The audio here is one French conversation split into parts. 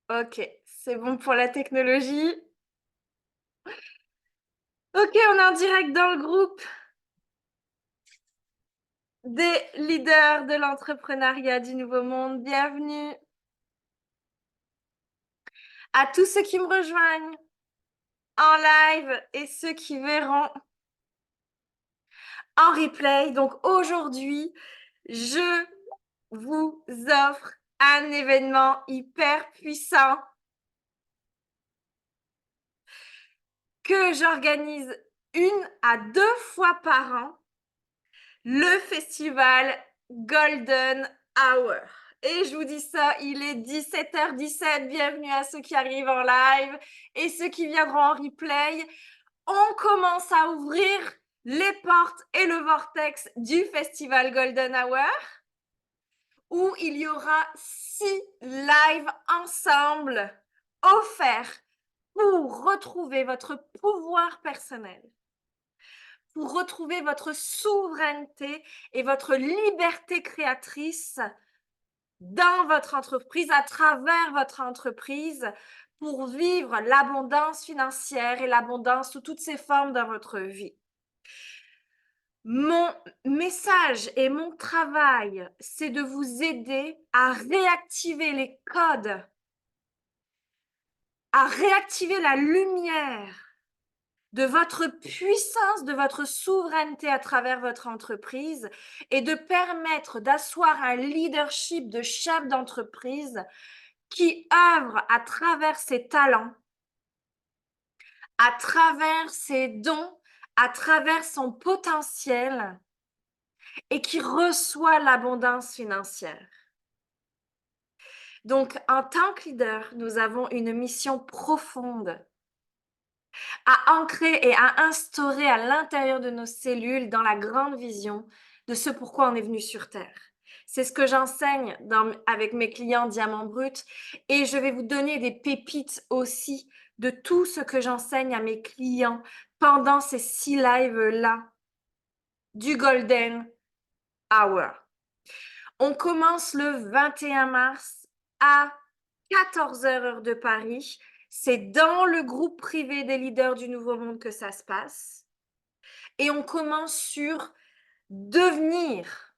Ok, c'est bon pour la technologie. Ok, on est en direct dans le groupe des leaders de l'entrepreneuriat du Nouveau Monde. Bienvenue à tous ceux qui me rejoignent en live et ceux qui verront en replay. Donc aujourd'hui, je vous offre un événement hyper puissant que j'organise 1 à 2 fois par an, le festival Golden Hour. Et je vous dis ça, il est 17h17. Bienvenue à ceux qui arrivent en live et ceux qui viendront en replay. On commence à ouvrir les portes et le vortex du festival Golden Hour, où il y aura 6 lives ensemble offerts pour retrouver votre pouvoir personnel, pour retrouver votre souveraineté et votre liberté créatrice dans votre entreprise, à travers votre entreprise, pour vivre l'abondance financière et l'abondance sous toutes ses formes dans votre vie. Mon message et mon travail, c'est de vous aider à réactiver les codes, à réactiver la lumière de votre puissance, de votre souveraineté à travers votre entreprise et de permettre d'asseoir un leadership de chef d'entreprise qui œuvre à travers ses talents, à travers ses dons, à travers son potentiel et qui reçoit l'abondance financière. Donc, en tant que leader, nous avons une mission profonde à ancrer et à instaurer à l'intérieur de nos cellules dans la grande vision de ce pourquoi on est venu sur Terre. C'est ce que j'enseigne avec mes clients Diamant Brut et je vais vous donner des pépites aussi de tout ce que j'enseigne à mes clients pendant ces 6 lives-là du Golden Hour. On commence le 21 mars à 14h heure de Paris. C'est dans le groupe privé des leaders du Nouveau Monde que ça se passe. Et on commence sur devenir,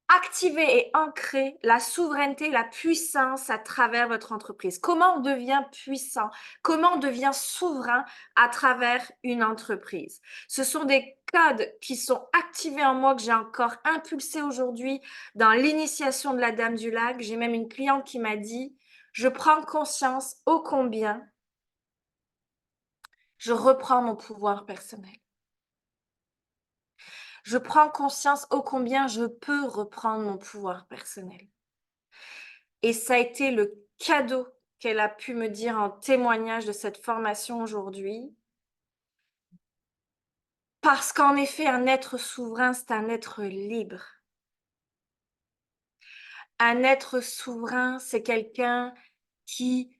activer et ancrer la souveraineté, la puissance à travers votre entreprise. Comment on devient puissant? Comment on devient souverain à travers une entreprise? Ce sont des codes qui sont activés en moi, que j'ai encore impulsé aujourd'hui dans l'initiation de la Dame du Lac. J'ai même une cliente qui m'a dit, je prends conscience ô combien je reprends mon pouvoir personnel. Je prends conscience ô combien je peux reprendre mon pouvoir personnel. Et ça a été le cadeau qu'elle a pu me dire en témoignage de cette formation aujourd'hui. Parce qu'en effet, un être souverain, c'est un être libre. Un être souverain, c'est quelqu'un qui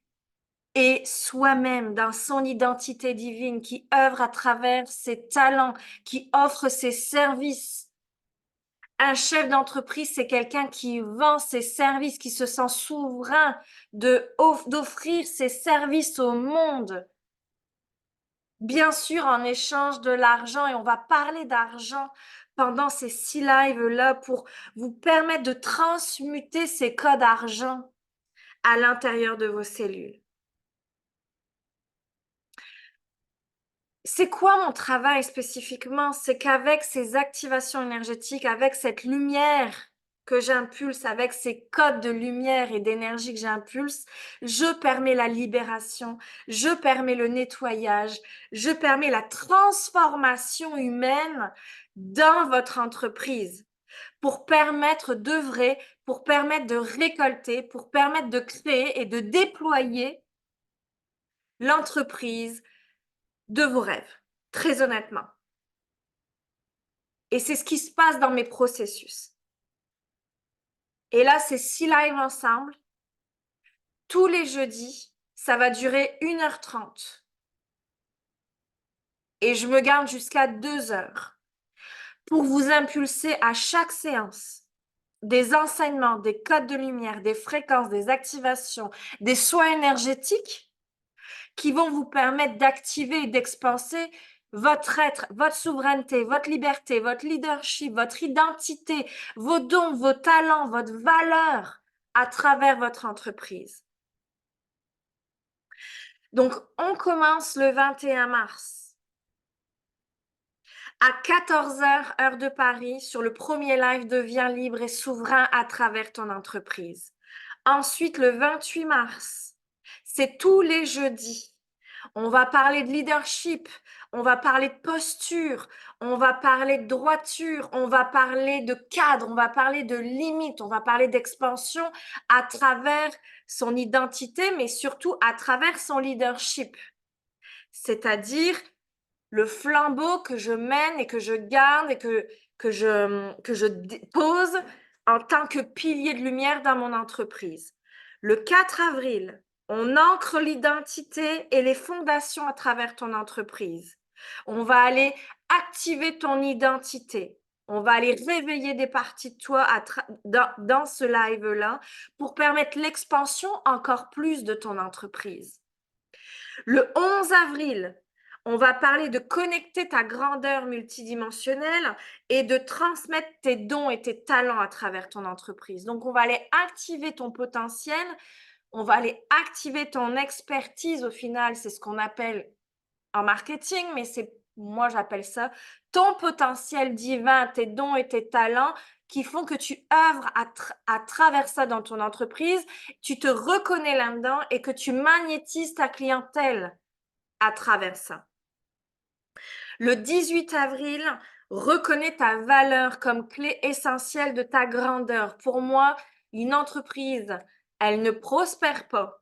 est soi-même dans son identité divine, qui œuvre à travers ses talents, qui offre ses services. Un chef d'entreprise, c'est quelqu'un qui vend ses services, qui se sent souverain d'offrir ses services au monde. Bien sûr, en échange de l'argent, et on va parler d'argent pendant ces 6 lives-là pour vous permettre de transmuter ces codes d'argent à l'intérieur de vos cellules. C'est quoi mon travail spécifiquement? C'est qu'avec ces activations énergétiques, avec cette lumière que j'impulse, avec ces codes de lumière et d'énergie que j'impulse, je permets la libération, je permets le nettoyage, je permets la transformation humaine dans votre entreprise pour permettre d'œuvrer, pour permettre de récolter, pour permettre de créer et de déployer l'entreprise de vos rêves, très honnêtement. Et c'est ce qui se passe dans mes processus. Et là, c'est 6 lives ensemble. Tous les jeudis, ça va durer 1h30. Et je me garde jusqu'à 2 heures pour vous impulser à chaque séance des enseignements, des codes de lumière, des fréquences, des activations, des soins énergétiques qui vont vous permettre d'activer et d'expanser votre être, votre souveraineté, votre liberté, votre leadership, votre identité, vos dons, vos talents, votre valeur à travers votre entreprise. Donc, on commence le 21 mars à 14 heures, heure de Paris, sur le premier live Deviens libre et souverain à travers ton entreprise. Ensuite, le 28 mars, c'est tous les jeudis. On va parler de leadership, on va parler de posture, on va parler de droiture, on va parler de cadre, on va parler de limite, on va parler d'expansion à travers son identité, mais surtout à travers son leadership. C'est-à-dire le flambeau que je mène et que je garde et que je pose en tant que pilier de lumière dans mon entreprise. Le 4 avril, on ancre l'identité et les fondations à travers ton entreprise. On va aller activer ton identité. On va aller réveiller des parties de toi dans ce live-là pour permettre l'expansion encore plus de ton entreprise. Le 11 avril, on va parler de connecter ta grandeur multidimensionnelle et de transmettre tes dons et tes talents à travers ton entreprise. Donc, on va aller activer ton potentiel, on va aller activer ton expertise. Au final, c'est ce qu'on appelle en marketing, mais moi, j'appelle ça ton potentiel divin, tes dons et tes talents qui font que tu œuvres à travers ça dans ton entreprise, tu te reconnais là-dedans et que tu magnétises ta clientèle à travers ça. Le 18 avril, reconnais ta valeur comme clé essentielle de ta grandeur. Pour moi, une entreprise, elle ne prospère pas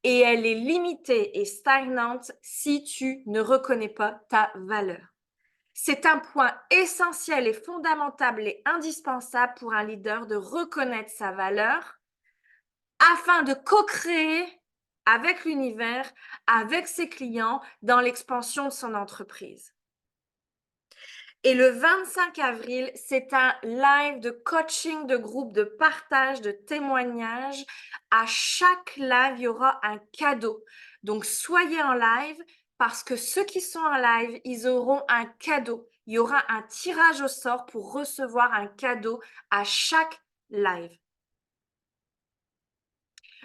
et elle est limitée et stagnante si tu ne reconnais pas ta valeur. C'est un point essentiel et fondamental et indispensable pour un leader de reconnaître sa valeur afin de co-créer avec l'univers, avec ses clients, dans l'expansion de son entreprise. Et le 25 avril, c'est un live de coaching de groupe, de partage, de témoignages. À chaque live, il y aura un cadeau. Donc, soyez en live parce que ceux qui sont en live, ils auront un cadeau. Il y aura un tirage au sort pour recevoir un cadeau à chaque live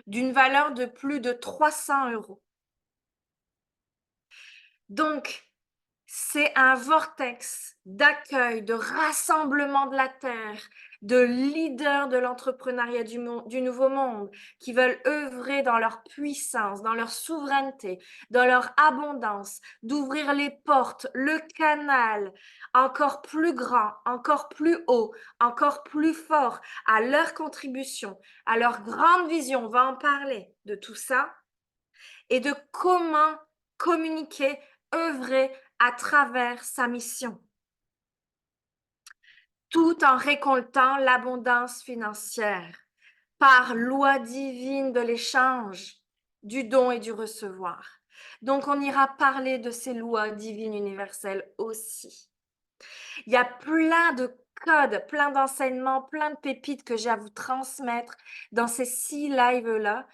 d'une valeur de plus de 300 €. Donc, c'est un vortex d'accueil, de rassemblement de la Terre, de leaders de l'entrepreneuriat du nouveau monde qui veulent œuvrer dans leur puissance, dans leur souveraineté, dans leur abondance, d'ouvrir les portes, le canal encore plus grand, encore plus haut, encore plus fort à leur contribution, à leur grande vision. On va en parler de tout ça et de comment communiquer, œuvrer à travers sa mission, tout en récoltant l'abondance financière par loi divine de l'échange, du don et du recevoir. Donc, on ira parler de ces lois divines universelles aussi. Il y a plein de codes, plein d'enseignements, plein de pépites que j'ai à vous transmettre dans ces 6 lives-là.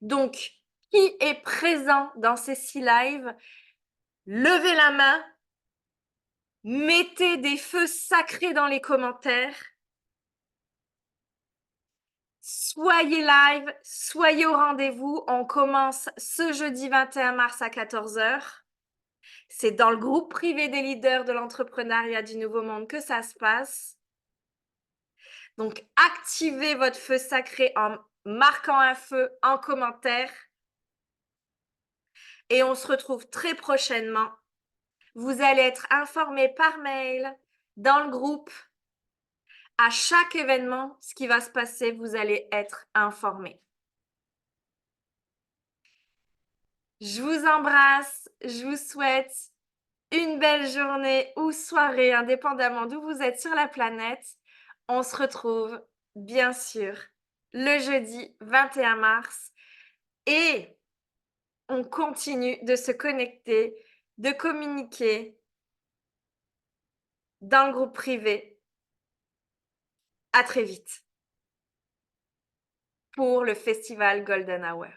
Donc, qui est présent dans ces 6 lives? Levez la main, mettez des feux sacrés dans les commentaires. Soyez live, soyez au rendez-vous. On commence ce jeudi 21 mars à 14 heures. C'est dans le groupe privé des leaders de l'entrepreneuriat du Nouveau Monde que ça se passe. Donc, activez votre feu sacré en marquant un feu en commentaire. Et on se retrouve très prochainement. Vous allez être informés par mail dans le groupe. À chaque événement, ce qui va se passer, vous allez être informés. Je vous embrasse, je vous souhaite une belle journée ou soirée, indépendamment d'où vous êtes sur la planète. On se retrouve, bien sûr, le jeudi 21 mars et on continue de se connecter, de communiquer dans le groupe privé. À très vite. pour le festival Golden Hour.